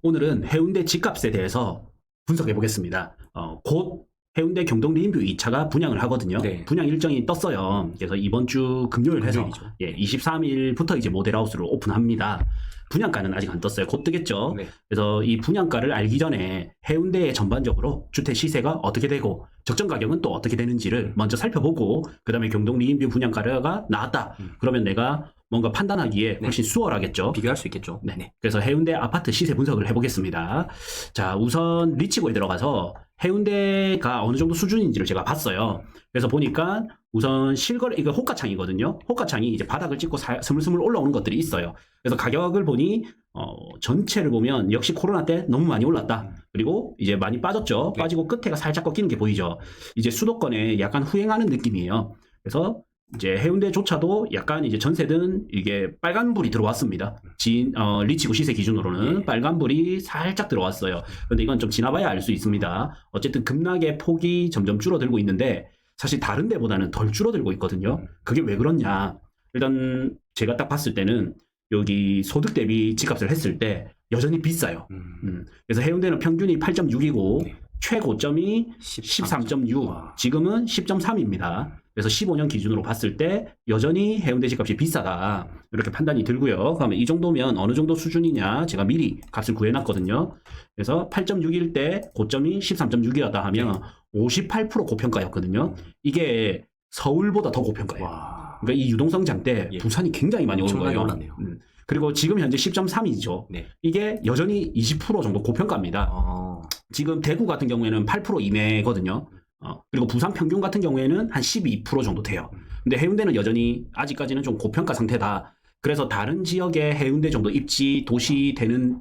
오늘은 해운대 집값에 대해서 분석해 보겠습니다. 곧 해운대 경동 리인뷰 2차가 분양을 하거든요. 네. 분양 일정이 떴어요. 그래서 이번 주 금요일 해서 금요일이죠. 23일부터 이제 모델하우스를 오픈합니다. 분양가는 아직 안 떴어요. 곧 뜨겠죠. 네. 그래서 이 분양가를 알기 전에 해운대에 전반적으로 주택 시세가 어떻게 되고 적정 가격은 또 어떻게 되는지를 먼저 살펴보고 그 다음에 경동 리인뷰 분양가가 나왔다. 그러면 내가 뭔가 판단하기에 훨씬 수월하겠죠. 비교할 수 있겠죠. 네. 그래서 해운대 아파트 시세 분석을 해보겠습니다. 자, 우선 리치고에 들어가서 해운대가 어느 정도 수준인지를 제가 봤어요. 그래서 보니까 우선 실거래, 이거 호가창이거든요. 호가창이 이제 바닥을 찍고 스물스물 올라오는 것들이 있어요. 그래서 가격을 보니, 전체를 보면 역시 코로나 때 너무 많이 올랐다. 그리고 이제 많이 빠졌죠. 네. 빠지고 끝에가 살짝 꺾이는 게 보이죠. 이제 수도권에 약간 후행하는 느낌이에요. 그래서 이제 해운대조차도 약간 이제 전세든 이게 빨간불이 들어왔습니다. 리치고 시세 기준으로는 빨간불이 살짝 들어왔어요. 그런데 이건 좀 지나봐야 알 수 있습니다. 어쨌든 급락의 폭이 점점 줄어들고 있는데 사실 다른 데보다는 덜 줄어들고 있거든요. 그게 왜 그렇냐. 일단 제가 딱 봤을 때는 여기 소득 대비 집값을 했을 때 여전히 비싸요. 그래서 해운대는 평균이 8.6이고 최고점이 13.6, 지금은 10.3입니다. 그래서 15년 기준으로 봤을 때 여전히 해운대 집값이 비싸다. 이렇게 판단이 들고요. 그러면 이 정도면 어느 정도 수준이냐 제가 미리 값을 구해놨거든요. 그래서 8.6일 때 고점이 13.6이었다 하면 58% 고평가였거든요. 이게 서울보다 더 고평가예요. 와. 그러니까 이 유동성장 때 부산이 굉장히 많이 오는 거예요. 올랐네요. 그리고 지금 현재 10.3이죠. 네. 이게 여전히 20% 정도 고평가입니다. 지금 대구 같은 경우에는 8% 이내거든요. 그리고 부산 평균 같은 경우에는 한 12% 정도 돼요. 근데 해운대는 여전히 아직까지는 좀 고평가 상태다. 그래서 다른 지역의 해운대 정도 입지 도시 되는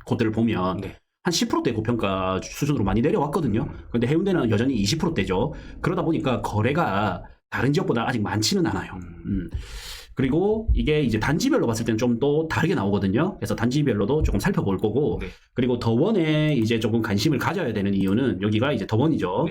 곳들을 보면 한 10%대 고평가 수준으로 많이 내려왔거든요. 근데 해운대는 여전히 20%대죠. 그러다 보니까 거래가 다른 지역보다 아직 많지는 않아요. 그리고 이게 이제 단지별로 봤을 때는 좀 또 다르게 나오거든요. 그래서 단지별로도 조금 살펴볼 거고, 그리고 더원에 이제 조금 관심을 가져야 되는 이유는 여기가 이제 더원이죠.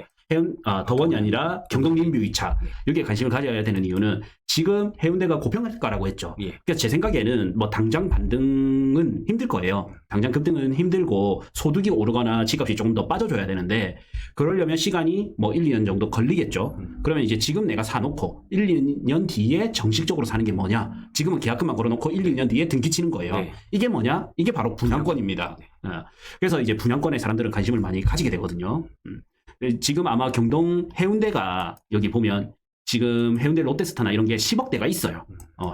더원이 아니라 경동 리인뷰 2차. 여기에 관심을 가져야 되는 이유는 지금 해운대가 고평가라고 했죠. 그래서 제 생각에는 뭐 당장 반등은 힘들 거예요. 당장 급등은 힘들고 소득이 오르거나 집값이 조금 더 빠져줘야 되는데 그러려면 시간이 뭐 1, 2년 정도 걸리겠죠. 그러면 이제 지금 내가 사놓고 1, 2년 뒤에 정식적으로 사는 게 뭐냐? 지금은 계약금만 걸어놓고 1, 2년 뒤에 등기 치는 거예요. 이게 뭐냐? 이게 바로 분양권입니다. 그래서 이제 분양권에 사람들은 관심을 많이 가지게 되거든요. 지금 아마 경동 해운대가 여기 보면 지금 해운대 롯데스타나 이런 게 10억대가 있어요.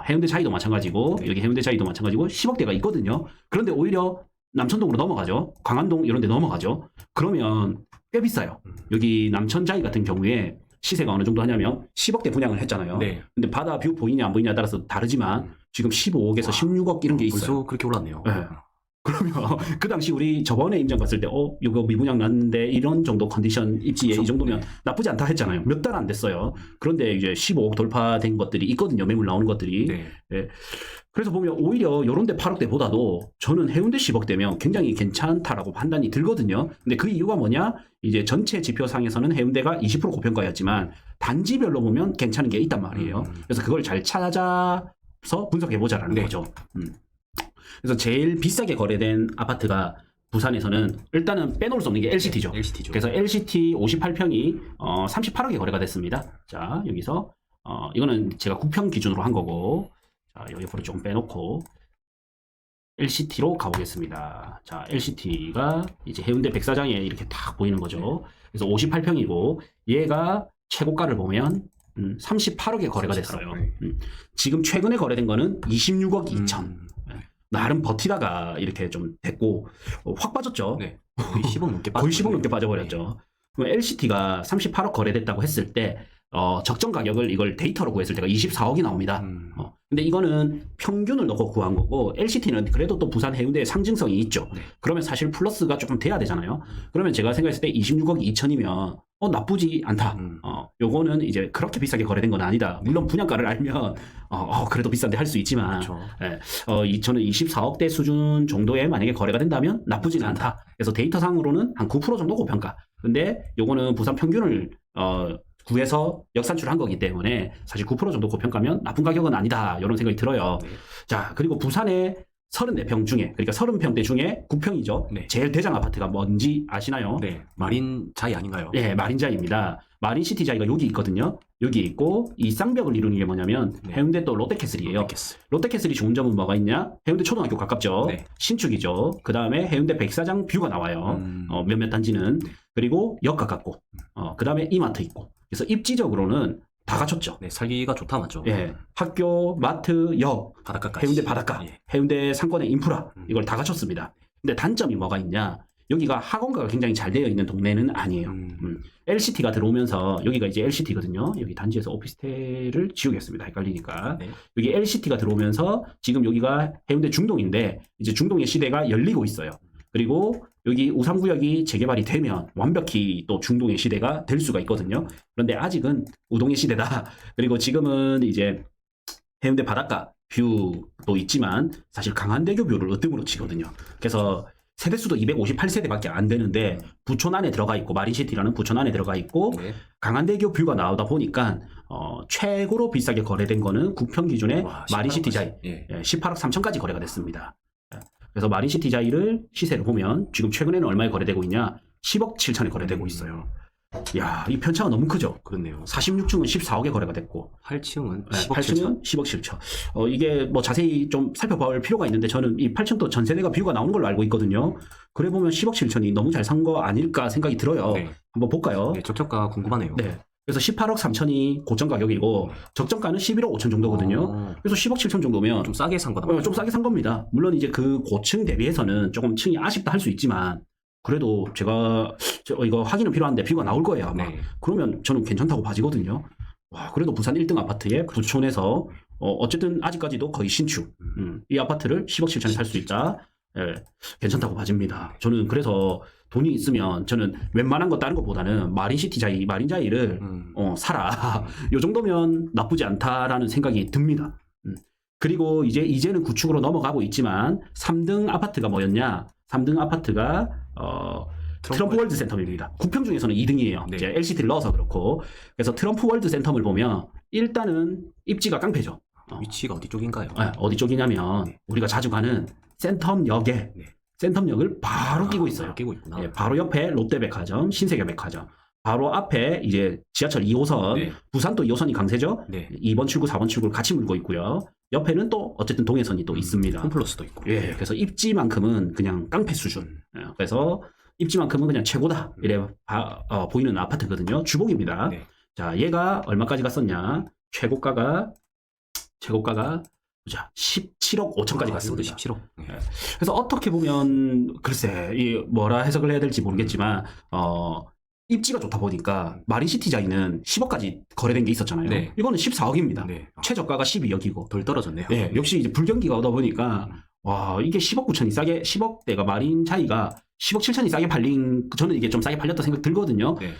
해운대 차이도 마찬가지고 여기 해운대 차이도 마찬가지고 10억대가 있거든요. 그런데 오히려 남천동으로 넘어가죠. 광안동 이런 데 넘어가죠. 그러면 꽤 비싸요. 여기 남천자이 같은 경우에 시세가 어느 정도 하냐면 10억대 분양을 했잖아요. 근데 바다 뷰 보이냐 안 보이냐에 따라서 다르지만 지금 15억에서 16억 이런 게 있어요. 벌써 그렇게 올랐네요. 그러면 그 당시 우리 저번에 임장 갔을 때 이거 미분양 났는데 이런 정도 컨디션 입지에 이 정도면 나쁘지 않다 했잖아요. 몇 달 안 됐어요. 그런데 이제 15억 돌파된 것들이 있거든요. 매물 나오는 것들이. 그래서 보면 오히려 이런 데 8억대보다도 저는 해운대 10억대면 굉장히 괜찮다라고 판단이 들거든요. 근데 그 이유가 뭐냐? 이제 전체 지표상에서는 해운대가 20% 고평가였지만 단지별로 보면 괜찮은 게 있단 말이에요. 그래서 그걸 잘 찾아서 분석해보자라는 거죠. 그래서 제일 비싸게 거래된 아파트가 부산에서는 일단은 빼놓을 수 없는 게 LCT죠. 그래서 LCT 58평이 38억에 거래가 됐습니다. 자, 여기서 이거는 제가 9평 기준으로 한 거고, 자, 여기 옆으로 조금 빼놓고 LCT로 가보겠습니다. 자, LCT가 이제 해운대 백사장에 이렇게 딱 보이는 거죠. 그래서 58평이고 얘가 최고가를 보면 38억에 거래가 됐어요. 지금 최근에 거래된 거는 26억 2천. 나름 버티다가 이렇게 좀 됐고 확 빠졌죠. 거의 10억 넘게 거의 10억 넘게 빠져버렸죠. 그럼 LCT가 38억 거래됐다고 했을 때 적정 가격을 이걸 데이터로 구했을 때가 24억이 나옵니다. 근데 이거는 평균을 넣고 구한 거고 LCT는 그래도 또 부산 해운대의 상징성이 있죠. 그러면 사실 플러스가 조금 돼야 되잖아요. 그러면 제가 생각했을 때 26억 2천이면 나쁘지 않다. 요거는 이제 그렇게 비싸게 거래된 건 아니다. 물론 분양가를 알면 그래도 비싼데 할 수 있지만 저는 24억대 수준 정도에 만약에 거래가 된다면 나쁘지는 않다. 그래서 데이터상으로는 한 9% 정도 고평가. 근데 요거는 부산 평균을 구해서 역산출한 거기 때문에 사실 9% 정도 고평가면 나쁜 가격은 아니다. 이런 생각이 들어요. 자, 그리고 부산에 34평 중에, 그러니까 30평대 중에 9평이죠. 네. 제일 대장 아파트가 뭔지 아시나요? 네. 마린자이 아닌가요? 예, 마린자이입니다. 마린시티자이가 여기 있거든요. 여기 있고, 이 쌍벽을 이루는 게 뭐냐면, 네. 해운대 또 롯데캐슬이에요. 롯데캐슬. 롯데캐슬이 좋은 점은 뭐가 있냐? 해운대 초등학교 가깝죠. 네. 신축이죠. 그 다음에 해운대 백사장 뷰가 나와요. 몇몇 단지는. 네. 그리고 역 가깝고, 그 다음에 이마트 있고. 그래서 입지적으로는 다 갖췄죠. 네, 살기가 좋다 맞죠? 예, 학교, 마트, 역, 바닷가까지. 해운대 바닷가, 예. 해운대 상권의 인프라 이걸 다 갖췄습니다. 근데 단점이 뭐가 있냐? 여기가 학원가가 굉장히 잘 되어 있는 동네는 아니에요. LCT가 들어오면서 여기가 이제 LCT거든요. 여기 단지에서 오피스텔을 지우겠습니다. 헷갈리니까. 네. 여기 LCT가 들어오면서 지금 여기가 해운대 중동인데 이제 중동의 시대가 열리고 있어요. 그리고 여기 우삼구역이 재개발이 되면 완벽히 또 중동의 시대가 될 수가 있거든요. 그런데 아직은 우동의 시대다. 그리고 지금은 이제 해운대 바닷가 뷰도 있지만 사실 강한대교 뷰를 으뜸으로 치거든요. 그래서 세대수도 258세대밖에 안 되는데 부촌 안에 들어가 있고 마린시티라는 부촌 안에 들어가 있고 네. 강한대교 뷰가 나오다 보니까 최고로 비싸게 거래된 거는 9평 기준의 와, 마린시티 18억 자이 예. 18억 3천까지 거래가 됐습니다. 그래서 마린시티 자이를 시세를 보면 지금 최근에는 얼마에 거래되고 있냐? 10억 7천에 거래되고 있어요. 야, 이 편차가 너무 크죠? 그렇네요. 46층은 14억에 거래가 됐고 8층은 10억 8층은 10억 7천. 이게 뭐 자세히 좀 살펴볼 필요가 있는데 저는 이 8층도 전세대가 뷰가 나오는 걸로 알고 있거든요. 그래 보면 10억 7천이 너무 잘 산 거 아닐까 생각이 들어요. 네. 한번 볼까요? 네, 적정가 궁금하네요. 네. 그래서 18억 3천이 고점 가격이고 적정가는 11억 5천 정도거든요. 그래서 10억 7천 정도면 좀 싸게 산 거다. 좀 싸게 산 겁니다. 물론 이제 그 고층 대비해서는 조금 층이 아쉽다 할 수 있지만 그래도 제가 이거 확인은 필요한데 뷰가 나올 거예요 아마. 네. 그러면 저는 괜찮다고 봐지거든요. 와, 그래도 부산 1등 아파트에 부촌에서 어쨌든 아직까지도 거의 신축. 이 아파트를 10억 7천에 살 수 있다. 예, 괜찮다고 봐집니다. 저는 그래서 돈이 있으면 저는 웬만한 거 다른 것보다는 마린시티자이, 마린자이를 사라. 요 정도면 나쁘지 않다라는 생각이 듭니다. 그리고 이제는 구축으로 넘어가고 있지만 3등 아파트가 뭐였냐? 3등 아파트가 트럼프 월드 센텀입니다. 9평 중에서는 2등이에요. 네. 이제 LCT를 넣어서 그렇고. 그래서 트럼프 월드 센텀을 보면 일단은 입지가 깡패죠. 위치가 어디 쪽인가요? 어디 쪽이냐면 우리가 자주 가는 센텀역에 네. 센텀역을 바로 끼고 있어요. 끼고 있구나. 예, 바로 옆에 롯데백화점, 신세계백화점. 바로 앞에 이제 지하철 2호선, 네. 부산 또 2호선이 강세죠. 네. 2번 출구, 4번 출구를 같이 물고 있고요. 옆에는 또 어쨌든 동해선이 또 있습니다. 홈플러스도 있고. 예, 그래서 입지만큼은 그냥 깡패 수준. 그래서 입지만큼은 그냥 최고다. 이래 보이는 아파트거든요. 주복입니다. 네. 자, 얘가 얼마까지 갔었냐? 최고가가 보자, 17억 5천까지 갔습니다. 17억. 네. 그래서 어떻게 보면 글쎄 이 뭐라 해석을 해야 될지 모르겠지만 입지가 좋다 보니까 마린시티자이는 10억까지 거래된 게 있었잖아요. 네. 이거는 14억입니다. 네. 최저가가 12억이고. 덜 떨어졌네요. 네, 역시 이제 불경기가 오다 보니까 와, 이게 10억 9천이 싸게 10억대가 마린자이가 10억 7천이 싸게 팔린 저는 이게 좀 싸게 팔렸다 생각 들거든요. 네.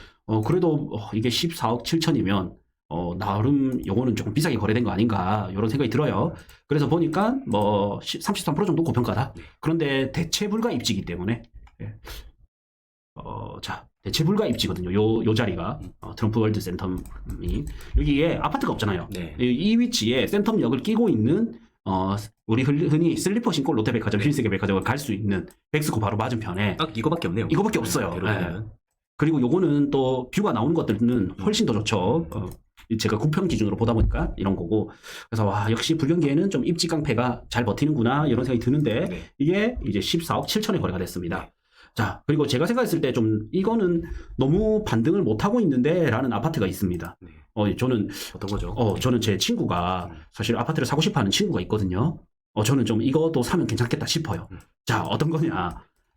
그래도 이게 14억 7천이면 나름 요거는 조금 비싸게 거래된 거 아닌가 이런 생각이 들어요. 그래서 보니까 뭐 33% 정도 고평가다. 그런데 대체 불가 입지이기 때문에 자, 대체 불가 입지거든요. 요 자리가 트럼프 월드 센텀이 여기에 아파트가 없잖아요. 네. 이 위치에 센텀역을 끼고 있는 우리 흔히 슬리퍼 신고 롯데백화점, 신세계백화점을 갈 수 있는 백스코 바로 맞은편에 딱 이거밖에 없네요. 이거밖에 없어요. 대로변은. 그리고 요거는 또 뷰가 나오는 것들은 훨씬 더 좋죠. 제가 9평 기준으로 보다 보니까 이런 거고. 그래서 와, 역시 불경기에는 좀 입지 깡패가 잘 버티는구나 이런 생각이 드는데 네. 이게 이제 14억 7천에 거래가 됐습니다. 자, 그리고 제가 생각했을 때 좀 이거는 너무 반등을 못 하고 있는데 라는 아파트가 있습니다. 네. 저는 어떤 거죠? 저는 제 친구가 사실 아파트를 사고 싶어 하는 친구가 있거든요. 저는 좀 이것도 사면 괜찮겠다 싶어요. 자, 어떤 거냐?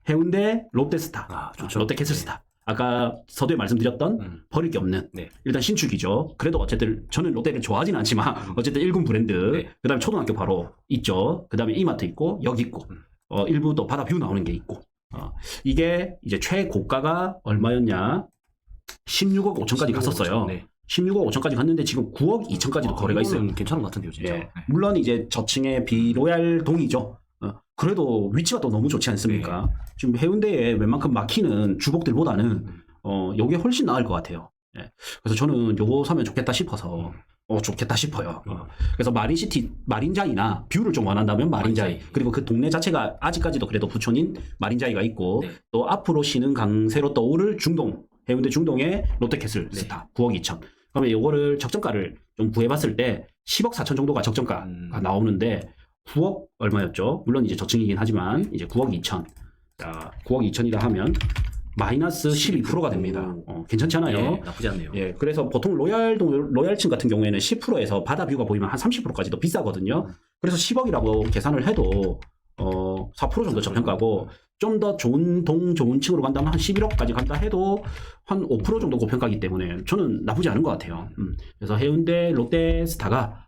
해운대 롯데스타, 좋죠. 롯데캐슬스타. 아까 서두에 말씀드렸던 버릴 게 없는 네. 일단 신축이죠. 그래도 어쨌든 저는 롯데를 좋아하진 않지만 어쨌든 1군 브랜드. 네. 그다음에 초등학교 바로 있죠. 그다음에 이마트 있고 여기 있고 일부 또 바다 뷰 나오는 게 있고. 이게 이제 최고가가 얼마였냐? 16억 5천까지 갔었어요. 네. 16억 5천까지 갔는데 지금 9억 2천까지도 거래가 있어요. 괜찮은 것 같은데요, 진짜. 예. 물론 이제 저층의 비로얄 동이죠. 그래도 위치가 또 너무 좋지 않습니까? 네. 지금 해운대에 웬만큼 막히는 주복들보다는 요게 훨씬 나을 것 같아요. 예. 그래서 저는 요거 사면 좋겠다 싶어서 좋겠다 싶어요. 그래서 마린시티, 마린자이나 뷰를 좀 원한다면 마린자이. 마린자이. 그리고 그 동네 자체가 아직까지도 그래도 부촌인 마린자이가 있고 네. 또 앞으로 쉬는 강세로 떠오를 중동, 해운대 중동의 롯데캐슬 네. 스타 9억 2천. 그러면 이거를 적정가를 좀 구해봤을 때 10억 4천 정도가 적정가가 나오는데 9억 얼마였죠? 물론 이제 저층이긴 하지만 이제 9억 2천. 자, 9억 2천이다 하면 마이너스 12%가 됩니다. 괜찮지 않아요? 예, 나쁘지 않네요. 예, 그래서 보통 로얄층 같은 경우에는 10%에서 바다 뷰가 보이면 한 30%까지도 비싸거든요. 그래서 10억이라고 계산을 해도 4% 정도 저평가고 좀 더 좋은 좋은 층으로 간다면 한 11억까지 간다 해도 한 5% 정도 고평가이기 때문에 저는 나쁘지 않은 것 같아요. 그래서 해운대 롯데스타가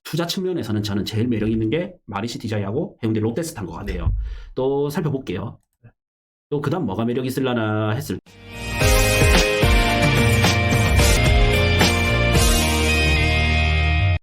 투자 측면에서는 저는 제일 매력 있는 게 마린시티자이하고 해운대 롯데스타인 것 같아요. 또 살펴볼게요. 또 그다음 뭐가 매력 있을라나 했을 때